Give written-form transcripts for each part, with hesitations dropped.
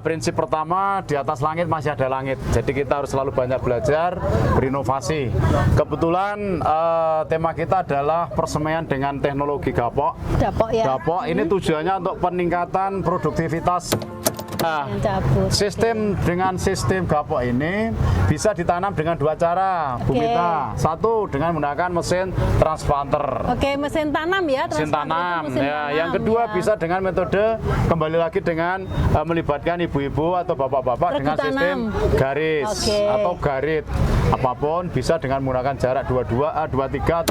Prinsip pertama, di atas langit masih ada langit. Jadi kita harus selalu banyak belajar, berinovasi. Kebetulan tema kita adalah persemaian dengan teknologi gapok. Dapok ya. Gapok ini tujuannya untuk peningkatan produktivitas. Nah, dengan sistem gapok ini bisa ditanam dengan dua cara, Bu Mita. Satu, dengan menggunakan mesin transplanter. Oke, mesin tanam ya. Mesin tanam. Mesin Ya, tanam. yang kedua Ya. bisa dengan metode kembali lagi dengan melibatkan ibu-ibu atau bapak-bapak dengan sistem garis atau garit. Apapun bisa dengan menggunakan jarak 23.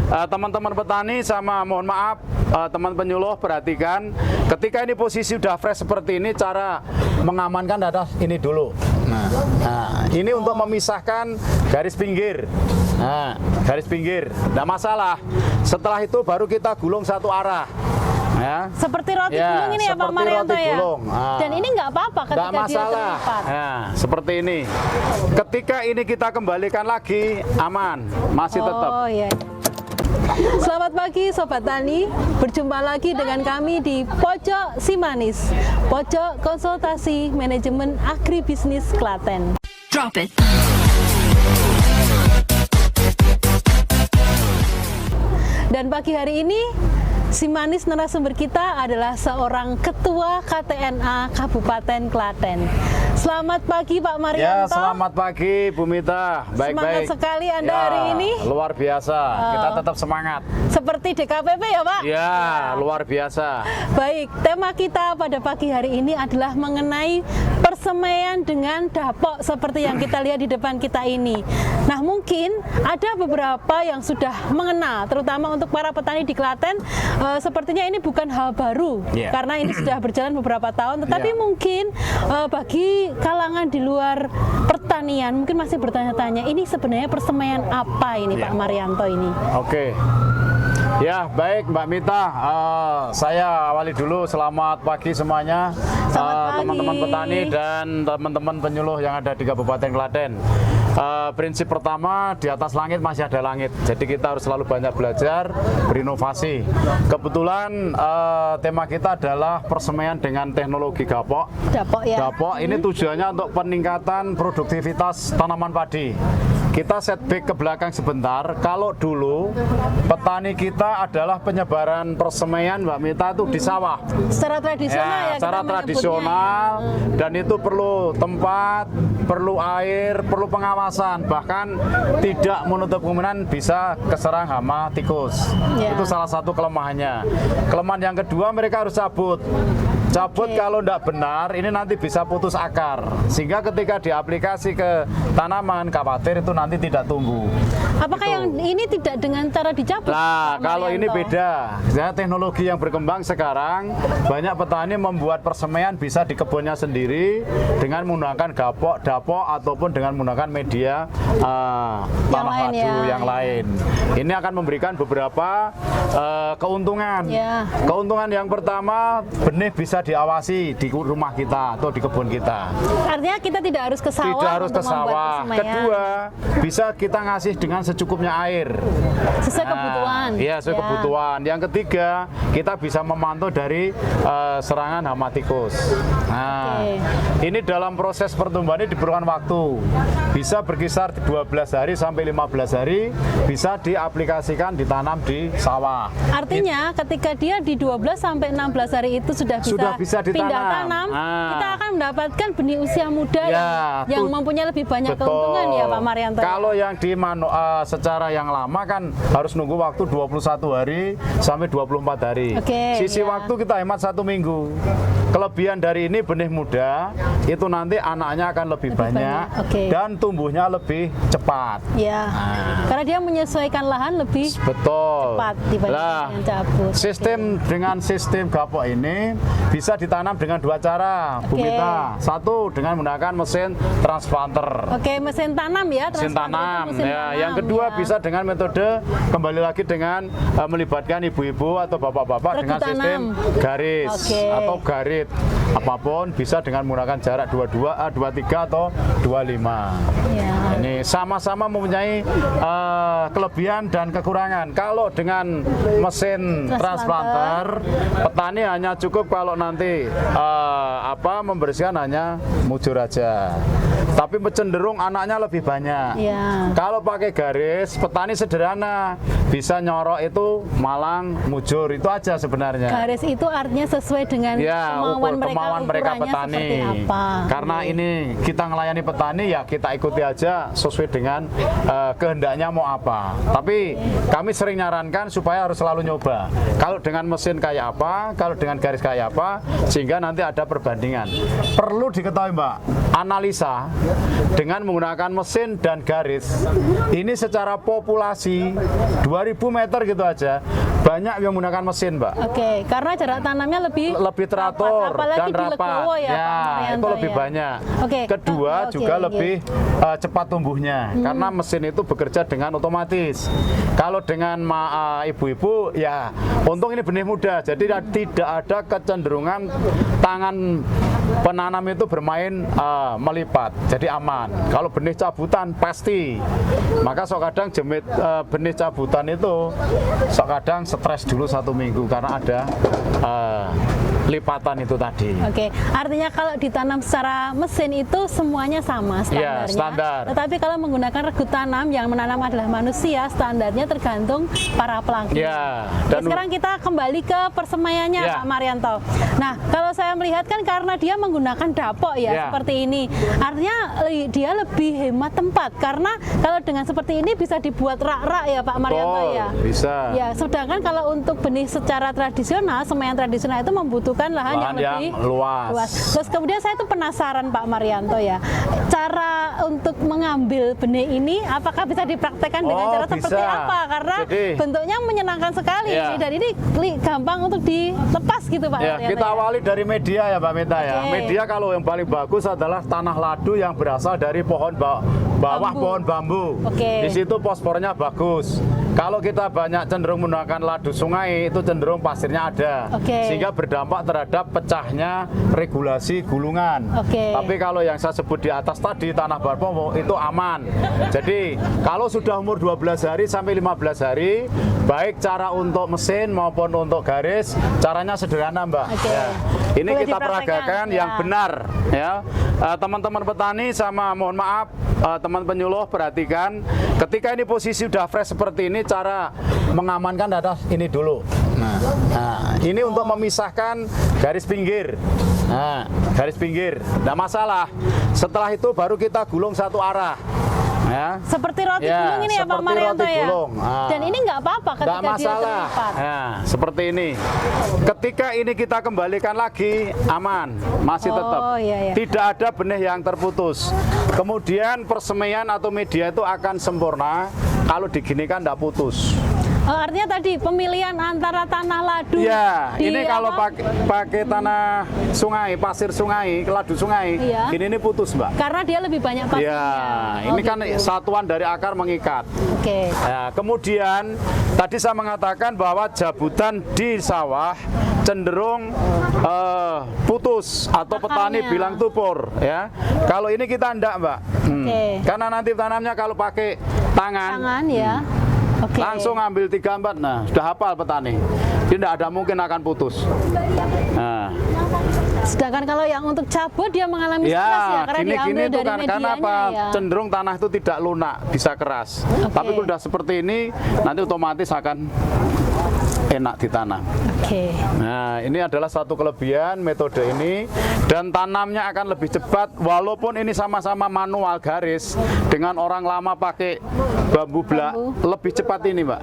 Teman-teman petani sama mohon maaf teman penyuluh, perhatikan ketika ini posisi udah fresh seperti ini, cara mengamankan adalah ini dulu. Nah, ini untuk memisahkan garis pinggir. Nah, garis pinggir, tidak masalah. Setelah itu baru kita gulung satu arah. Ya. Seperti roti gulung ini ya Pak Marianto ya. Nah, dan ini nggak apa-apa ketika nggak masalah. Nah, seperti ini. Ketika ini kita kembalikan lagi, aman, masih tetap. Oh iya. Selamat pagi Sobat Tani, berjumpa lagi dengan kami di Pojok Simanis, Pojok Konsultasi Manajemen Agribisnis Klaten. Drop it. Dan pagi hari ini Simanis narasumber kita adalah seorang Ketua KTNA Kabupaten Klaten. Selamat pagi Pak Marianto. Ya, selamat pagi Bu Mita. Baik-baik. Semangat sekali Anda hari ini. Luar biasa. Kita tetap semangat. Seperti DKPP ya Pak? Ya, luar biasa. Baik, tema kita pada pagi hari ini adalah mengenai persemaian dengan dapok seperti yang kita lihat di depan kita ini. Nah, mungkin ada beberapa yang sudah mengenal, terutama untuk para petani di Klaten. Sepertinya ini bukan hal baru, karena ini sudah berjalan beberapa tahun. Tetapi mungkin bagi kalangan di luar pertanian mungkin masih bertanya-tanya, ini sebenarnya persemaian apa ini Pak Marianto ini? Oke. Ya, baik Mbak Mita, saya awali dulu. Selamat pagi semuanya, teman-teman petani dan teman-teman penyuluh yang ada di Kabupaten Klaten. Prinsip pertama, di atas langit masih ada langit. Jadi kita harus selalu banyak belajar, berinovasi. Kebetulan tema kita adalah persemaian dengan teknologi gapok. Dapok ya. Gapok ini tujuannya untuk peningkatan produktivitas tanaman padi. Kita setback ke belakang sebentar. Kalau dulu petani kita adalah penyebaran persemaian Mbak Mita itu di sawah. Secara tradisional ya. Secara tradisional dan itu perlu tempat, perlu air, perlu pengawasan. Bahkan tidak menutup kemungkinan bisa keserang hama tikus. Itu salah satu kelemahannya. Kelemahan yang kedua, mereka harus cabut. Cabut kalau tidak benar, ini nanti bisa putus akar. Sehingga ketika diaplikasi ke tanaman, khawatir itu nanti tidak tumbuh. Apakah yang ini tidak dengan cara dicabut? Nah, kalau ini beda. Ya, teknologi yang berkembang sekarang, banyak petani membuat persemaian bisa di kebunnya sendiri dengan menggunakan gapok, dapok, ataupun dengan menggunakan media tanah madu yang lain. Ini akan memberikan beberapa keuntungan. Keuntungan yang pertama, benih bisa diawasi di rumah kita atau di kebun kita. Artinya kita tidak harus ke sawah. Tidak harus ke sawah. Kedua, bisa kita ngasih dengan secukupnya air. Sesuai kebutuhan. Iya, sesuai kebutuhan. Yang ketiga, kita bisa memantau dari serangan hama tikus. Nah, ini dalam proses pertumbuhan ini diperlukan waktu. Bisa berkisar 12 hari sampai 15 hari, bisa diaplikasikan ditanam di sawah. Artinya ketika dia di 12 sampai 16 hari itu sudah bisa pindah tanam, kita akan mendapatkan benih usia muda yang mempunyai lebih banyak keuntungan ya Pak Marianto. Kalau yang di secara yang lama kan harus nunggu waktu 21 hari sampai 24 hari. Sisi waktu kita hemat 1 minggu. Kelebihan dari ini benih muda itu nanti anaknya akan lebih banyak dan tumbuhnya lebih cepat. Karena dia menyesuaikan lahan lebih cepat dibanding cabut. Dengan sistem gapok ini bisa ditanam dengan dua cara, Bu Mita. Satu, dengan menggunakan mesin transplanter. Mesin tanam ya. Mesin tanam. Yang kedua bisa dengan metode kembali lagi dengan melibatkan ibu-ibu atau bapak-bapak dengan sistem garis atau garit. garit, apapun bisa dengan menggunakan jarak 22, 23 atau 25. Ya. Ini sama-sama mempunyai kelebihan dan kekurangan. Kalau dengan mesin transplanter, petani hanya cukup kalau nanti membersihkan hanya mujur aja. Tapi cenderung anaknya lebih banyak. Ya. Kalau pakai garis, petani sederhana, bisa nyorok itu malang, mujur, itu aja sebenarnya. Garis itu artinya sesuai dengan kemauan mereka petani. Apa. Karena ini kita melayani petani, ya kita ikuti aja sesuai dengan kehendaknya mau apa. Tapi kami sering nyarankan supaya harus selalu nyoba. Kalau dengan mesin kayak apa, kalau dengan garis kayak apa, sehingga nanti ada perbandingan. Perlu diketahui Mbak, analisa dengan menggunakan mesin dan garis ini secara populasi 2000 meter gitu aja banyak yang menggunakan mesin Mbak. Oke, karena jarak tanamnya lebih teratur dan rapat. Itu lebih banyak. Kedua juga lebih cepat tumbuhnya karena mesin itu bekerja dengan otomatis. Kalau dengan ibu-ibu ya untung ini benih muda, jadi tidak ada kecenderungan tangan penanam itu bermain melipat, jadi aman. Kalau benih cabutan pasti, maka sok kadang benih cabutan itu sok kadang stres dulu 1 minggu karena ada lipatan itu tadi. Oke, artinya kalau ditanam secara mesin itu semuanya sama standarnya. Ya, standar. Tetapi kalau menggunakan regu tanam yang menanam adalah manusia, standarnya tergantung para pelanggan. Ya, dan sekarang kita kembali ke persemaiannya Pak Marianto. Nah, kalau saya melihat kan karena dia menggunakan dapok seperti ini, artinya dia lebih hemat tempat karena kalau dengan seperti ini bisa dibuat rak-rak ya Pak Marianto ya. Bisa. Ya, sedangkan kalau untuk benih secara tradisional, semaian tradisional itu membutuhkan lahan yang lebih luas. Terus kemudian saya tuh penasaran Pak Marianto ya, cara untuk mengambil benih ini apakah bisa dipraktekkan dengan cara seperti apa? Karena bentuknya menyenangkan sekali dan ini gampang untuk dilepas gitu Pak Marianto. Kita awali dari media ya Mbak Meta ya. Media kalau yang paling bagus adalah tanah ladu yang berasal dari pohon bawah pohon bambu. Di situ fosfornya bagus. Kalau kita banyak cenderung menggunakan ladu sungai itu cenderung pasirnya ada, sehingga berdampak terhadap pecahnya regulasi gulungan. Tapi kalau yang saya sebut di atas tadi tanah barpomo itu aman. Jadi kalau sudah umur 12 hari sampai 15 hari, baik cara untuk mesin maupun untuk garis, caranya sederhana Mbak. Ini kita peragakan yang benar ya. Teman-teman petani sama mohon maaf teman penyuluh perhatikan, ketika ini posisi sudah fresh seperti ini, cara mengamankan adalah ini dulu. Nah, ini untuk memisahkan garis pinggir. Nah, garis pinggir, tidak masalah. Setelah itu baru kita gulung satu arah. Ya. Seperti roti gulung ini ya Pak Marianto ya. Dan ini nggak apa-apa ketika dia terlipat. Nah, seperti ini. Ketika ini kita kembalikan lagi aman, masih tetap. Tidak ada benih yang terputus. Kemudian persemaian atau media itu akan sempurna kalau diginikan tidak putus. Artinya tadi pemilihan antara tanah ladu. Ya, ini kalau pakai tanah sungai, pasir sungai, ladu sungai, ini putus Mbak. Karena dia lebih banyak pasirnya. Ya, ini kan satuan dari akar mengikat. Ya, kemudian tadi saya mengatakan bahwa jabutan di sawah cenderung putus atau petani bilang tupur ya. Kalau ini kita enggak Mbak. Karena nanti tanamnya kalau pakai tangan ya. Langsung ambil 3-4, nah sudah hafal petani. Tidak ada mungkin akan putus. Nah. Sedangkan kalau yang untuk cabut dia mengalami stres ya karena diambil dari medianya. Karena apa? Cenderung tanah itu tidak lunak, bisa keras. Tapi kalau sudah seperti ini, nanti otomatis akan enak ditanam. Nah, ini adalah satu kelebihan metode ini dan tanamnya akan lebih cepat walaupun ini sama-sama manual garis dengan orang lama pakai bambu blak lebih cepat ini Mbak.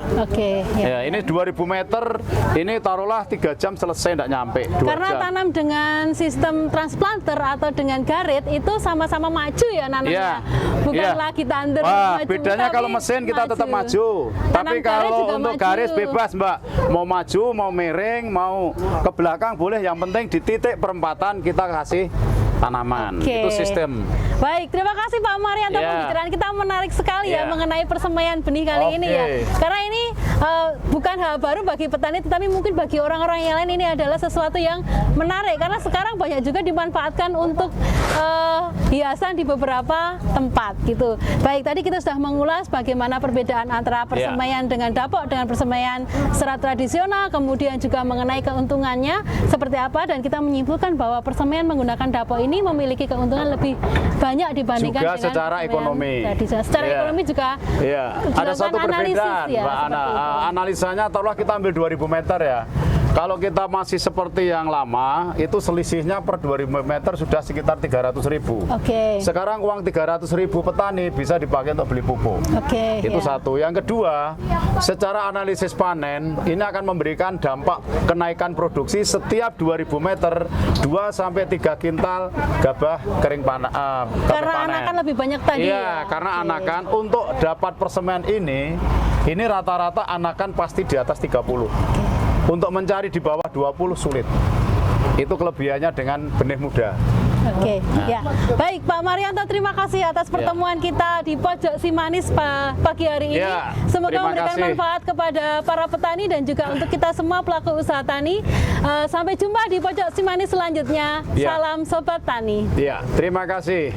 Ya, ini 2000 meter, ini taruhlah 3 jam selesai tidak nyampe. Karena tanam dengan sistem transplanter atau dengan garit itu sama-sama maju ya nanamnya. Bukan lagi tandur maju. Bedanya kalau mesin kita tetap maju. Tapi kalau untuk garis bebas Mbak. Mau maju, mau miring, mau ke belakang boleh. Yang penting di titik perempatan kita kasih tanaman. Itu sistem. Baik, terima kasih Pak Marianto. Pembicaraan kita menarik sekali ya mengenai persemaian benih kali ini ya. Karena ini bukan hal baru bagi petani, tetapi mungkin bagi orang-orang yang lain ini adalah sesuatu yang menarik karena sekarang banyak juga dimanfaatkan untuk hiasan di beberapa tempat gitu. Baik, tadi kita sudah mengulas bagaimana perbedaan antara persemaian dengan dapok dengan persemaian secara tradisional, kemudian juga mengenai keuntungannya seperti apa, dan kita menyimpulkan bahwa persemaian menggunakan dapok ini memiliki keuntungan lebih banyak dibandingkan juga dengan secara ekonomi. Secara ekonomi juga ada satu perbedaan, ya, Mbak Ana. Analisanya taruhlah kita ambil 2000 meter ya. Kalau kita masih seperti yang lama, itu selisihnya per 2000 meter sudah sekitar 300.000. Sekarang uang 300.000 petani bisa dipakai untuk beli pupuk. Itu satu. Yang kedua, secara analisis panen, ini akan memberikan dampak kenaikan produksi setiap 2000 meter 2-3 kintal gabah kering panen. Karena anakan lebih banyak tadi. Iya, karena anakan untuk dapat persemaian ini rata-rata anakan pasti di atas 30. Untuk mencari di bawah 20 sulit. Itu kelebihannya dengan benih muda. Ya. Baik, Pak Marianto, terima kasih atas pertemuan kita di Pojok Simanis pagi hari ini. Semoga memberikan manfaat kepada para petani dan juga untuk kita semua pelaku usaha tani. Sampai jumpa di Pojok Simanis selanjutnya. Salam Sobat Tani. Terima kasih.